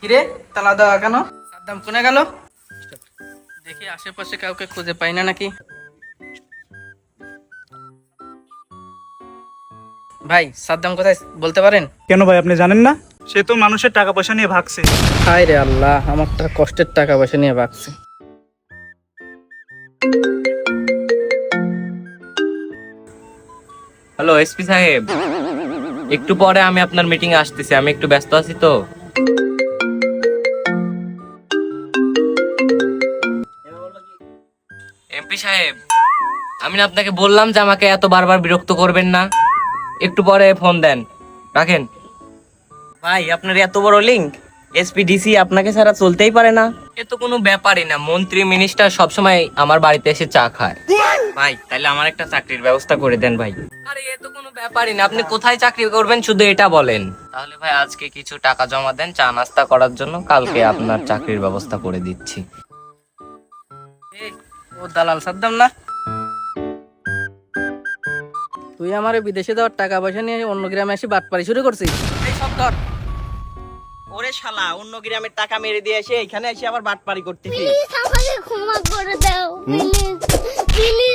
কিরে তালা দেওয়া কেন? সাদ্দাম কোনে গেল? দেখি আশেপাশে কাউকে খুঁজে পাই না নাকি। ভাই সাদ্দাম কোথায় বলতে পারেন? কেন ভাই, আপনি জানেন না? সে তো মানুষের টাকা পয়সা নিয়ে ভাগছে। হায় রে আল্লাহ, আমার কষ্টের টাকা পয়সা নিয়ে ভাগছে। হ্যালো এসপি সাহেব, একটু পরে আমি আপনার মিটিং এ আসতেছি, আমি একটু ব্যস্ত আছি তো। এমপি সাহেব, আমি না আপনাকে বললাম যে আমাকে এত বারবার বিরক্ত করবেন না, একটু পরে ফোন দেন, রাখেন। ভাই আপনার এত বড় লিঙ্ক, এসপি ডিসি আপনাকে ছাড়া চলতেই পারে না। এ তো কোনো ব্যাপারই না, মন্ত্রী মিনিস্টার সবসময় আমার বাড়িতে এসে চা খায়। ভাই তাহলে আমার একটা চাকরির ব্যবস্থা করে দেন ভাই। আরে এ তো কোনো ব্যাপারই না, আপনি কোথায় চাকরি করবেন শুধু এটা বলেন। তাহলে ভাই আজকে কিছু টাকা জমা দেন চা নাস্তা করার জন্য, কালকে আপনার চাকরির ব্যবস্থা করে দিচ্ছি। ও দালাল সাদ্দাম না? তুই আমার বিদেশে দেওয়ার টাকা পয়সা নিয়ে অন্য গ্রামে এসে বাটপারি শুরু করছিস। এই সব ধর। ওরে শালা, অন্য গ্রামের টাকা মেরে দিয়ে এসে এখানে এসে আবার বাটপারি করতেছি। প্লিজ আমাকে ক্ষমা করে দাও, প্লিজ প্লিজ।